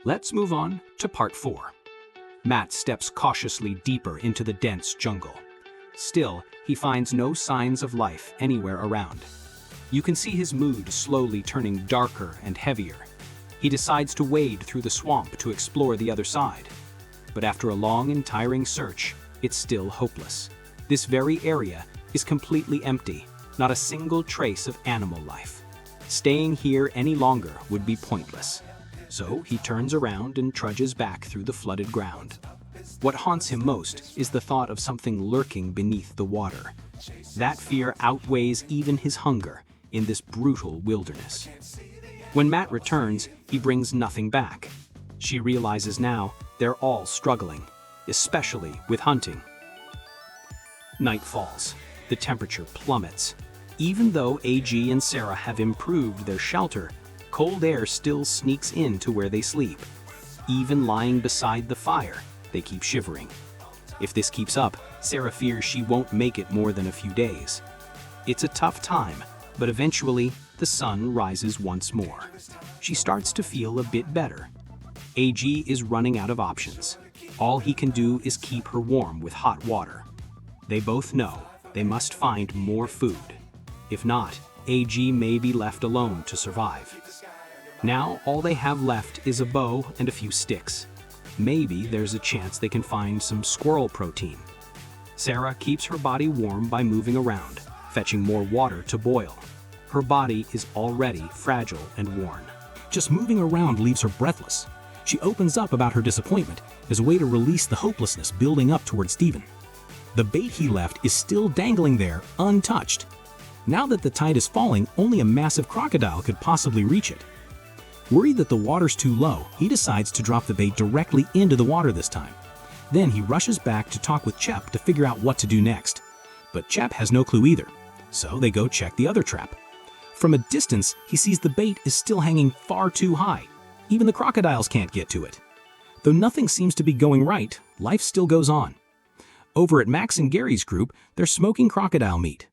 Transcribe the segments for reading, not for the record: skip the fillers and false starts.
Let's move on to part 4. Matt steps cautiously deeper into the dense jungle. Still, he finds no signs of life anywhere around. You can see his mood slowly turning darker and heavier. He decides to wade through the swamp to explore the other side. But after a long and tiring search, it's still hopeless. This very area is completely empty, not a single trace of animal life. Staying here any longer would be pointless. So he turns around and trudges back through the flooded ground. What haunts him most is the thought of something lurking beneath the water. That fear outweighs even his hunger in this brutal wilderness. When Matt returns, he brings nothing back. She realizes now they're all struggling, especially with hunting. Night falls. The temperature plummets. Even though AG and Sarah have improved their shelter, cold air still sneaks into where they sleep. Even lying beside the fire, they keep shivering. If this keeps up, Sarah fears she won't make it more than a few days. It's a tough time, but eventually the sun rises once more. She starts to feel a bit better. AG is running out of options. All he can do is keep her warm with hot water. They both know they must find more food. If not, AG may be left alone to survive. Now all they have left is a bow and a few sticks. Maybe there's a chance they can find some squirrel protein. Sarah keeps her body warm by moving around, fetching more water to boil. Her body is already fragile and worn. Just moving around leaves her breathless. She opens up about her disappointment as a way to release the hopelessness building up toward Stephen. The bait he left is still dangling there, untouched. Now that the tide is falling, only a massive crocodile could possibly reach it. Worried that the water's too low, he decides to drop the bait directly into the water this time. Then he rushes back to talk with Chep to figure out what to do next. But Chep has no clue either, so they go check the other trap. From a distance, he sees the bait is still hanging far too high. Even the crocodiles can't get to it. Though nothing seems to be going right, life still goes on. Over at Max and Gary's group, they're smoking crocodile meat.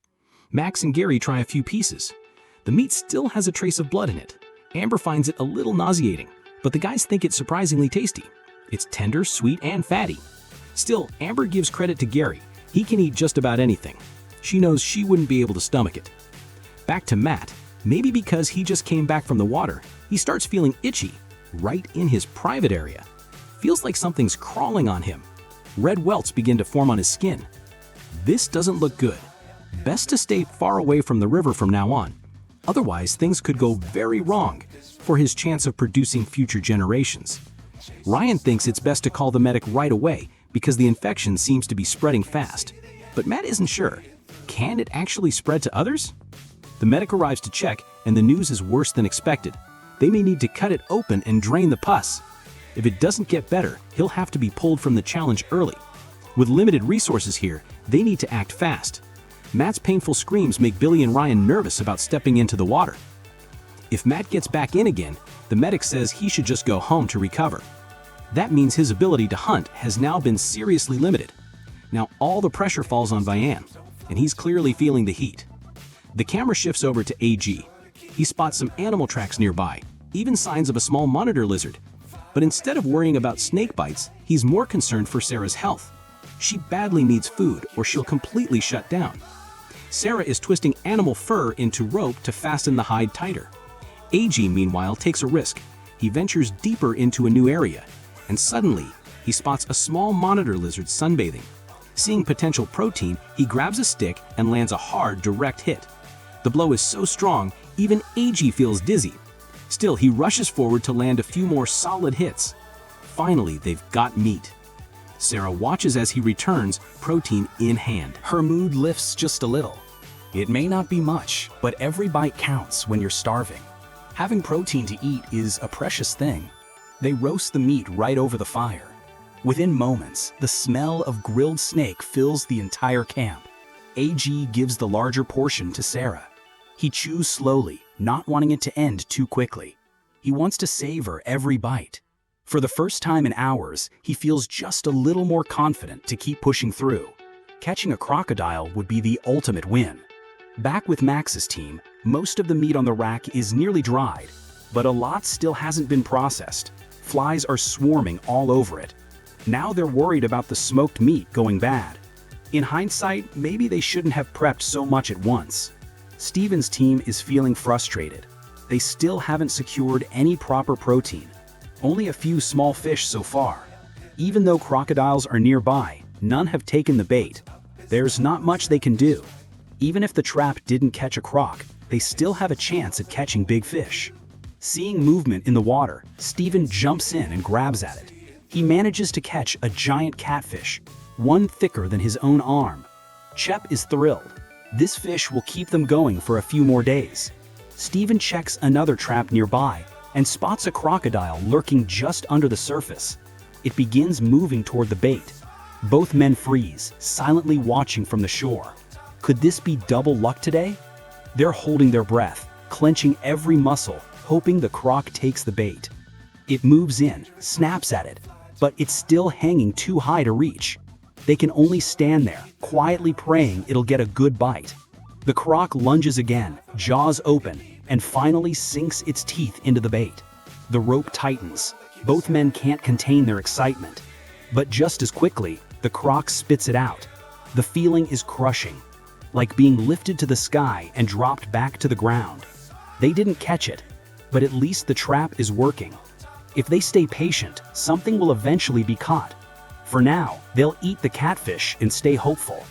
Max and Gary try a few pieces. The meat still has a trace of blood in it. Amber finds it a little nauseating, but the guys think it's surprisingly tasty. It's tender, sweet, and fatty. Still, Amber gives credit to Gary. He can eat just about anything. She knows she wouldn't be able to stomach it. Back to Matt. Maybe because he just came back from the water, he starts feeling itchy, right in his private area. Feels like something's crawling on him. Red welts begin to form on his skin. This doesn't look good. Best to stay far away from the river from now on. Otherwise, things could go very wrong for his chance of producing future generations. Ryan thinks it's best to call the medic right away because the infection seems to be spreading fast. But Matt isn't sure. Can it actually spread to others? The medic arrives to check, and the news is worse than expected. They may need to cut it open and drain the pus. If it doesn't get better, he'll have to be pulled from the challenge early. With limited resources here, they need to act fast. Matt's painful screams make Billy and Ryan nervous about stepping into the water. If Matt gets back in again, the medic says he should just go home to recover. That means his ability to hunt has now been seriously limited. Now all the pressure falls on Vian, and he's clearly feeling the heat. The camera shifts over to AG. He spots some animal tracks nearby, even signs of a small monitor lizard. But instead of worrying about snake bites, he's more concerned for Sarah's health. She badly needs food or she'll completely shut down. Sarah is twisting animal fur into rope to fasten the hide tighter. AG, meanwhile, takes a risk. He ventures deeper into a new area, and suddenly, he spots a small monitor lizard sunbathing. Seeing potential protein, he grabs a stick and lands a hard, direct hit. The blow is so strong, even AG feels dizzy. Still, he rushes forward to land a few more solid hits. Finally, they've got meat. Sarah watches as he returns, protein in hand. Her mood lifts just a little. It may not be much, but every bite counts when you're starving. Having protein to eat is a precious thing. They roast the meat right over the fire. Within moments, the smell of grilled snake fills the entire camp. AG gives the larger portion to Sarah. He chews slowly, not wanting it to end too quickly. He wants to savor every bite. For the first time in hours, he feels just a little more confident to keep pushing through. Catching a crocodile would be the ultimate win. Back with Max's team, most of the meat on the rack is nearly dried, but a lot still hasn't been processed. Flies are swarming all over it. Now they're worried about the smoked meat going bad. In hindsight, maybe they shouldn't have prepped so much at once. Steven's team is feeling frustrated. They still haven't secured any proper protein. Only a few small fish so far. Even though crocodiles are nearby, none have taken the bait. There's not much they can do. Even if the trap didn't catch a croc, they still have a chance at catching big fish. Seeing movement in the water, Steven jumps in and grabs at it. He manages to catch a giant catfish, one thicker than his own arm. Chep is thrilled. This fish will keep them going for a few more days. Steven checks another trap nearby and spots a crocodile lurking just under the surface. It begins moving toward the bait. Both men freeze, silently watching from the shore. Could this be double luck today? They're holding their breath, clenching every muscle, hoping the croc takes the bait. It moves in, snaps at it, but it's still hanging too high to reach. They can only stand there, quietly praying it'll get a good bite. The croc lunges again, jaws open, and finally sinks its teeth into the bait. The rope tightens. Both men can't contain their excitement. But just as quickly, the croc spits it out. The feeling is crushing, like being lifted to the sky and dropped back to the ground. They didn't catch it, but at least the trap is working. If they stay patient, something will eventually be caught. For now, they'll eat the catfish and stay hopeful.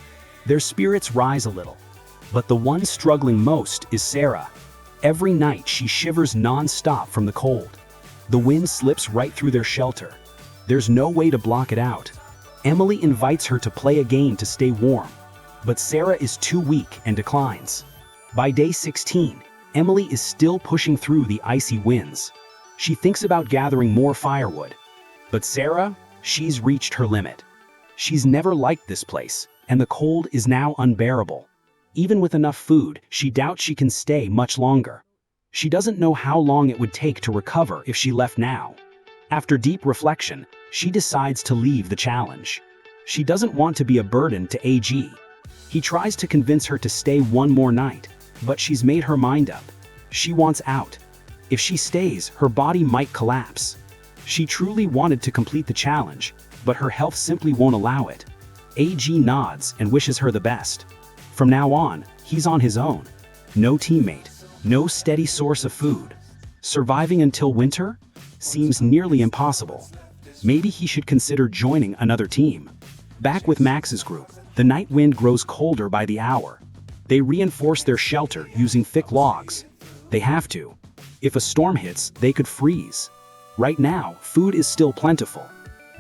Their spirits rise a little. But the one struggling most is Sarah. Every night she shivers non-stop from the cold. The wind slips right through their shelter. There's no way to block it out. Emily invites her to play a game to stay warm, but Sarah is too weak and declines. By day 16, Emily is still pushing through the icy winds. She thinks about gathering more firewood. But Sarah, she's reached her limit. She's never liked this place, and the cold is now unbearable. Even with enough food, she doubts she can stay much longer. She doesn't know how long it would take to recover if she left now. After deep reflection, she decides to leave the challenge. She doesn't want to be a burden to AG. He tries to convince her to stay one more night, but she's made her mind up. She wants out. If she stays, her body might collapse. She truly wanted to complete the challenge, but her health simply won't allow it. AG nods and wishes her the best. From now on, he's on his own. No teammate, no steady source of food. Surviving until winter seems nearly impossible. Maybe he should consider joining another team. Back with Max's group, the night wind grows colder by the hour. They reinforce their shelter using thick logs. They have to. If a storm hits, they could freeze. Right now, food is still plentiful.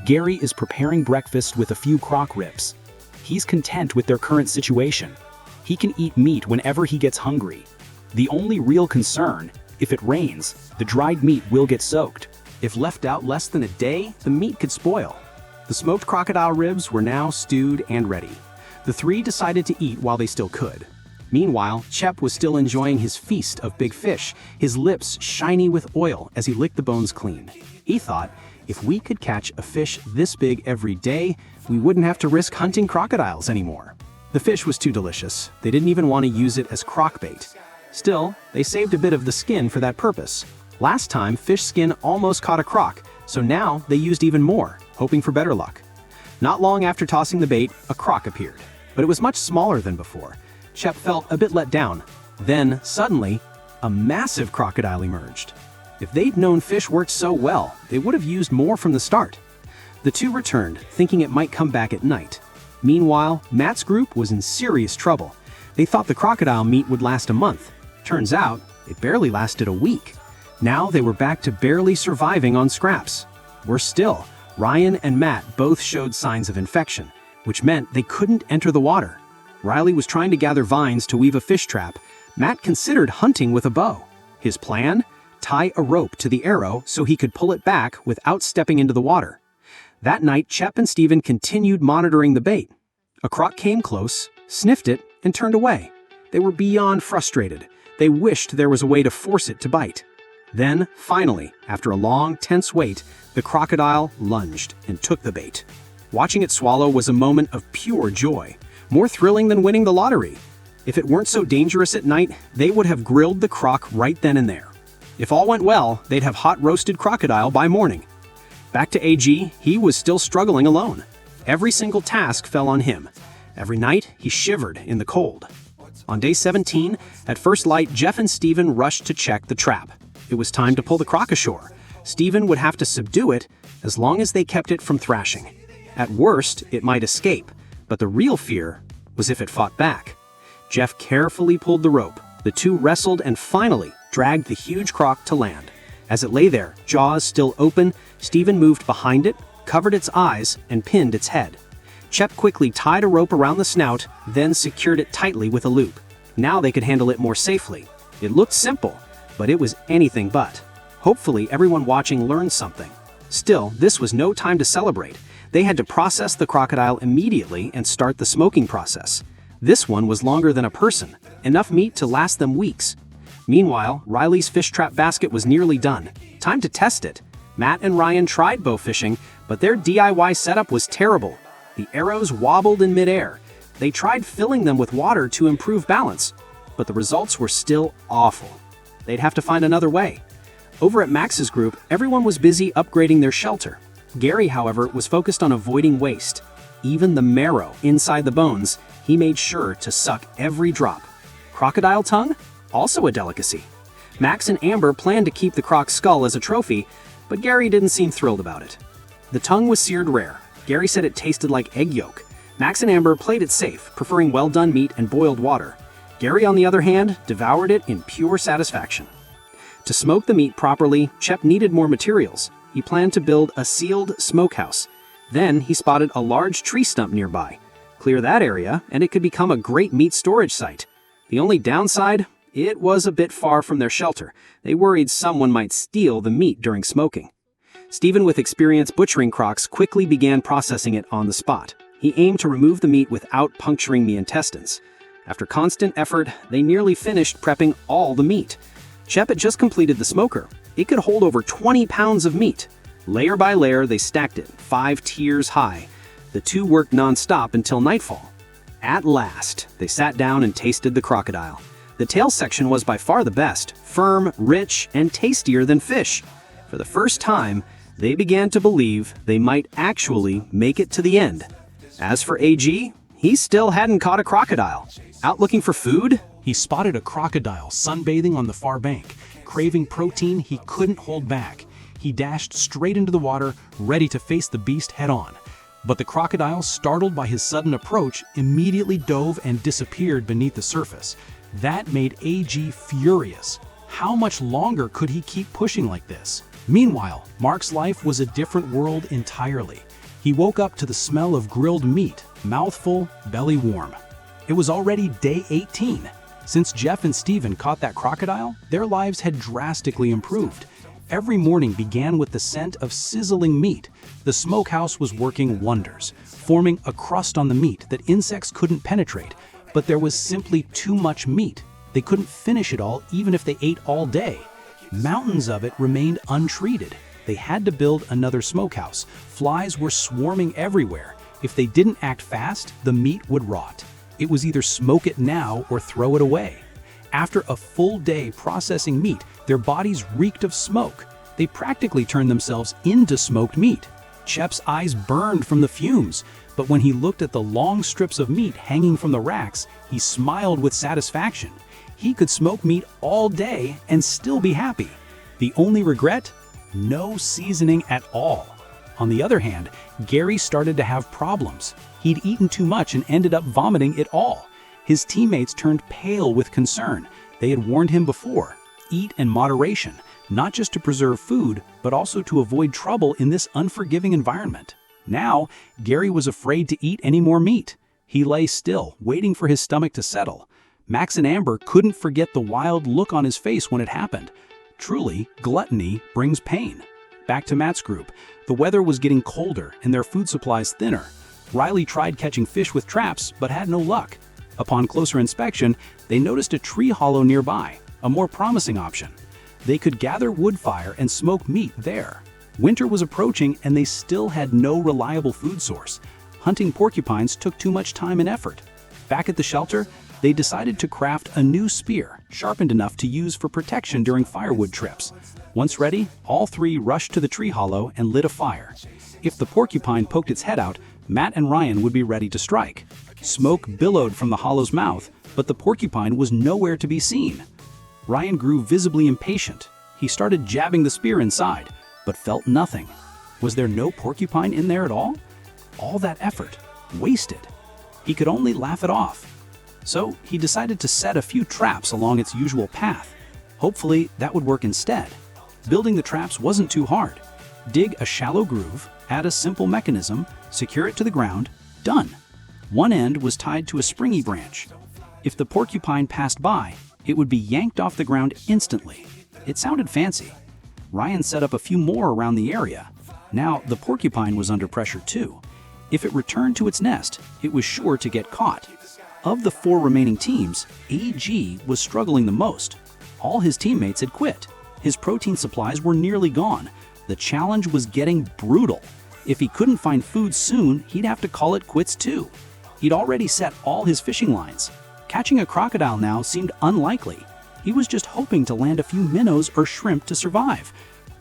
Gary is preparing breakfast with a few croc ribs. He's content with their current situation. He can eat meat whenever he gets hungry. The only real concern, if it rains, the dried meat will get soaked. If left out less than a day, the meat could spoil. The smoked crocodile ribs were now stewed and ready. The three decided to eat while they still could. Meanwhile, Chep was still enjoying his feast of big fish, his lips shiny with oil as he licked the bones clean. He thought, if we could catch a fish this big every day, we wouldn't have to risk hunting crocodiles anymore. The fish was too delicious. They didn't even want to use it as croc bait. Still, they saved a bit of the skin for that purpose. Last time, fish skin almost caught a croc, so now they used even more, hoping for better luck. Not long after tossing the bait, a croc appeared, but it was much smaller than before. Chep felt a bit let down. Then, suddenly, a massive crocodile emerged. If they'd known fish worked so well, they would have used more from the start. The two returned, thinking it might come back at night. Meanwhile, Matt's group was in serious trouble. They thought the crocodile meat would last a month. Turns out, it barely lasted a week. Now they were back to barely surviving on scraps. Worse still, Ryan and Matt both showed signs of infection, which meant they couldn't enter the water. Riley was trying to gather vines to weave a fish trap. Matt considered hunting with a bow. His plan? Tie a rope to the arrow so he could pull it back without stepping into the water. That night, Chep and Steven continued monitoring the bait. A croc came close, sniffed it, and turned away. They were beyond frustrated. They wished there was a way to force it to bite. Then, finally, after a long, tense wait, the crocodile lunged and took the bait. Watching it swallow was a moment of pure joy, more thrilling than winning the lottery. If it weren't so dangerous at night, they would have grilled the croc right then and there. If all went well, they'd have hot roasted crocodile by morning. Back to AG, he was still struggling alone. Every single task fell on him. Every night, he shivered in the cold. On day 17, at first light, Jeff and Steven rushed to check the trap. It was time to pull the croc ashore. Steven would have to subdue it as long as they kept it from thrashing. At worst, it might escape, but the real fear was if it fought back. Jeff carefully pulled the rope. The two wrestled and finally dragged the huge croc to land. As it lay there, jaws still open, Steven moved behind it, covered its eyes, and pinned its head. Chep quickly tied a rope around the snout, then secured it tightly with a loop. Now they could handle it more safely. It looked simple, but it was anything but. Hopefully, everyone watching learned something. Still, this was no time to celebrate. They had to process the crocodile immediately and start the smoking process. This one was longer than a person, enough meat to last them weeks. Meanwhile, Riley's fish trap basket was nearly done. Time to test it. Matt and Ryan tried bow fishing, but their DIY setup was terrible. The arrows wobbled in midair. They tried filling them with water to improve balance, but the results were still awful. They'd have to find another way. Over at Max's group, everyone was busy upgrading their shelter. Gary, however, was focused on avoiding waste. Even the marrow inside the bones, he made sure to suck every drop. Crocodile tongue? Also a delicacy. Max and Amber planned to keep the croc's skull as a trophy, but Gary didn't seem thrilled about it. The tongue was seared rare. Gary said it tasted like egg yolk. Max and Amber played it safe, preferring well-done meat and boiled water. Gary, on the other hand, devoured it in pure satisfaction. To smoke the meat properly, Chep needed more materials. He planned to build a sealed smokehouse. Then he spotted a large tree stump nearby. Clear that area, and it could become a great meat storage site. The only downside? It was a bit far from their shelter. They worried someone might steal the meat during smoking. Steven, with experience butchering crocs, quickly began processing it on the spot. He aimed to remove the meat without puncturing the intestines. After constant effort, they nearly finished prepping all the meat. Chep had just completed the smoker. It could hold over 20 pounds of meat. Layer by layer, they stacked it, 5 tiers high. The two worked non-stop until nightfall. At last, they sat down and tasted the crocodile. The tail section was by far the best, firm, rich, and tastier than fish. For the first time, they began to believe they might actually make it to the end. As for AG, he still hadn't caught a crocodile. Out looking for food? He spotted a crocodile sunbathing on the far bank. Craving protein he couldn't hold back. He dashed straight into the water, ready to face the beast head-on. But the crocodile, startled by his sudden approach, immediately dove and disappeared beneath the surface. That made AG furious. How much longer could he keep pushing like this? Meanwhile, Mark's life was a different world entirely. He woke up to the smell of grilled meat, mouthful, belly warm. It was already day 18. Since Jeff and Steven caught that crocodile, their lives had drastically improved. Every morning began with the scent of sizzling meat. The smokehouse was working wonders, forming a crust on the meat that insects couldn't penetrate. But there was simply too much meat. They couldn't finish it all even if they ate all day. Mountains of it remained untreated. They had to build another smokehouse. Flies were swarming everywhere. If they didn't act fast, the meat would rot. It was either smoke it now or throw it away. After a full day processing meat, their bodies reeked of smoke. They practically turned themselves into smoked meat. Chep's eyes burned from the fumes, but when he looked at the long strips of meat hanging from the racks, he smiled with satisfaction. He could smoke meat all day and still be happy. The only regret? No seasoning at all. On the other hand, Gary started to have problems. He'd eaten too much and ended up vomiting it all. His teammates turned pale with concern. They had warned him before. Eat in moderation, not just to preserve food, but also to avoid trouble in this unforgiving environment. Now, Gary was afraid to eat any more meat. He lay still, waiting for his stomach to settle. Max and Amber couldn't forget the wild look on his face when it happened. Truly, gluttony brings pain. Back to Matt's group. The weather was getting colder and their food supplies thinner. Riley tried catching fish with traps, but had no luck. Upon closer inspection, they noticed a tree hollow nearby, a more promising option. They could gather wood fire and smoke meat there. Winter was approaching and they still had no reliable food source. Hunting porcupines took too much time and effort. Back at the shelter, they decided to craft a new spear, sharpened enough to use for protection during firewood trips. Once ready, all three rushed to the tree hollow and lit a fire. If the porcupine poked its head out, Matt and Ryan would be ready to strike. Smoke billowed from the hollow's mouth, but the porcupine was nowhere to be seen. Ryan grew visibly impatient. He started jabbing the spear inside, but felt nothing. Was there no porcupine in there at all? All that effort, wasted. He could only laugh it off. So he decided to set a few traps along its usual path. Hopefully that would work instead. Building the traps wasn't too hard. Dig a shallow groove, add a simple mechanism, secure it to the ground, done. One end was tied to a springy branch. If the porcupine passed by, it would be yanked off the ground instantly. It sounded fancy. Ryan set up a few more around the area. Now the porcupine was under pressure too. If it returned to its nest, it was sure to get caught. Of the 4 remaining teams, AG was struggling the most. All his teammates had quit. His protein supplies were nearly gone. The challenge was getting brutal. If he couldn't find food soon, he'd have to call it quits too. He'd already set all his fishing lines. Catching a crocodile now seemed unlikely. He was just hoping to land a few minnows or shrimp to survive.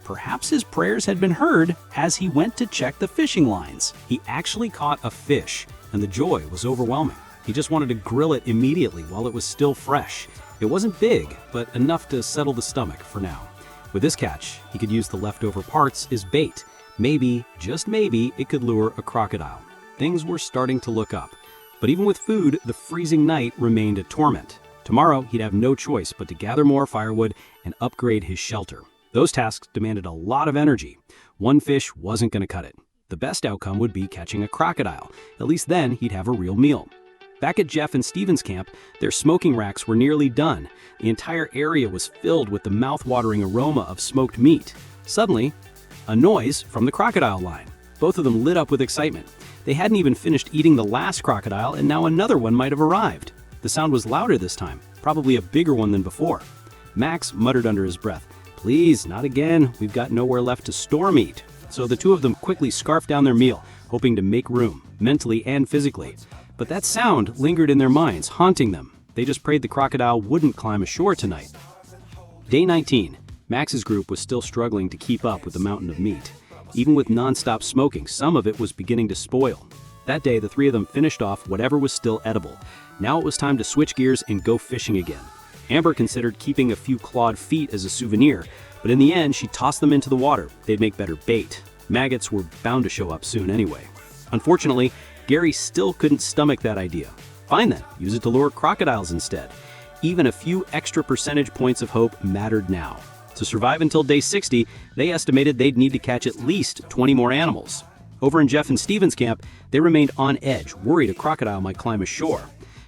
Perhaps his prayers had been heard as he went to check the fishing lines. He actually caught a fish, and the joy was overwhelming. He just wanted to grill it immediately while it was still fresh. It wasn't big, but enough to settle the stomach for now. With this catch, he could use the leftover parts as bait. Maybe, just maybe, it could lure a crocodile. Things were starting to look up. But even with food, the freezing night remained a torment. Tomorrow, he'd have no choice but to gather more firewood and upgrade his shelter. Those tasks demanded a lot of energy. One fish wasn't going to cut it. The best outcome would be catching a crocodile. At least then he'd have a real meal. Back at Jeff and Steven's camp, their smoking racks were nearly done. The entire area was filled with the mouth-watering aroma of smoked meat. Suddenly, a noise from the crocodile line. Both of them lit up with excitement. They hadn't even finished eating the last crocodile, and now another one might have arrived. The sound was louder this time, probably a bigger one than before. Max muttered under his breath, "Please, not again. We've got nowhere left to store meat." So the two of them quickly scarfed down their meal, hoping to make room, mentally and physically. But that sound lingered in their minds, haunting them. They just prayed the crocodile wouldn't climb ashore tonight. Day 19. Max's group was still struggling to keep up with the mountain of meat. Even with non-stop smoking, some of it was beginning to spoil. That day, the three of them finished off whatever was still edible. Now it was time to switch gears and go fishing again. Amber considered keeping a few clawed feet as a souvenir, but in the end, she tossed them into the water. They'd make better bait. Maggots were bound to show up soon anyway. Unfortunately, Gary still couldn't stomach that idea. Fine then, use it to lure crocodiles instead. Even a few extra percentage points of hope mattered now. To survive until day 60, they estimated they'd need to catch at least 20 more animals. Over in Jeff and Steven's camp, they remained on edge, worried a crocodile might climb ashore.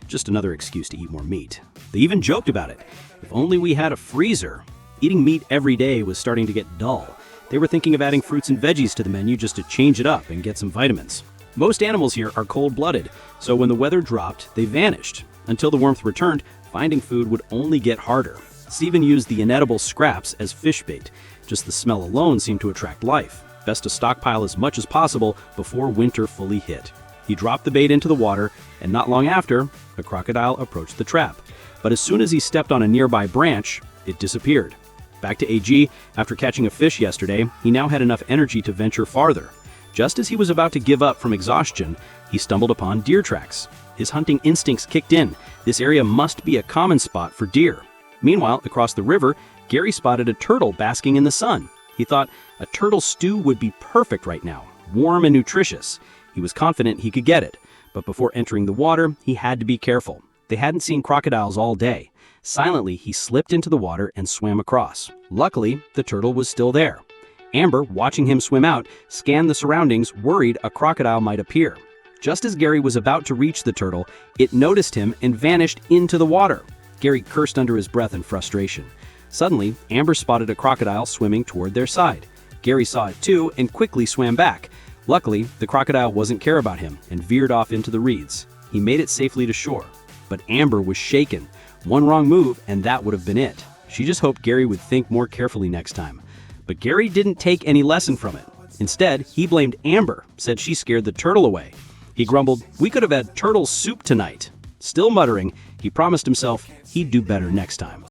Just another excuse to eat more meat. They even joked about it. If only we had a freezer. Eating meat every day was starting to get dull. They were thinking of adding fruits and veggies to the menu just to change it up and get some vitamins. Most animals here are cold-blooded, so when the weather dropped, they vanished. Until the warmth returned, finding food would only get harder. Steven used the inedible scraps as fish bait. Just the smell alone seemed to attract life. Best to stockpile as much as possible before winter fully hit. He dropped the bait into the water, and not long after, a crocodile approached the trap. But as soon as he stepped on a nearby branch, it disappeared. Back to AG, after catching a fish yesterday, he now had enough energy to venture farther. Just as he was about to give up from exhaustion, he stumbled upon deer tracks. His hunting instincts kicked in. This area must be a common spot for deer. Meanwhile, across the river, Gary spotted a turtle basking in the sun. He thought a turtle stew would be perfect right now, warm and nutritious. He was confident he could get it, but before entering the water, he had to be careful. They hadn't seen crocodiles all day. Silently, he slipped into the water and swam across. Luckily, the turtle was still there. Amber, watching him swim out, scanned the surroundings, worried a crocodile might appear. Just as Gary was about to reach the turtle, it noticed him and vanished into the water. Gary cursed under his breath in frustration. Suddenly, Amber spotted a crocodile swimming toward their side. Gary saw it too and quickly swam back. Luckily, the crocodile wasn't care about him and veered off into the reeds. He made it safely to shore. But Amber was shaken. One wrong move and that would have been it. She just hoped Gary would think more carefully next time. But Gary didn't take any lesson from it. Instead, he blamed Amber, said she scared the turtle away. He grumbled, "We could have had turtle soup tonight." Still muttering, he promised himself he'd do better next time.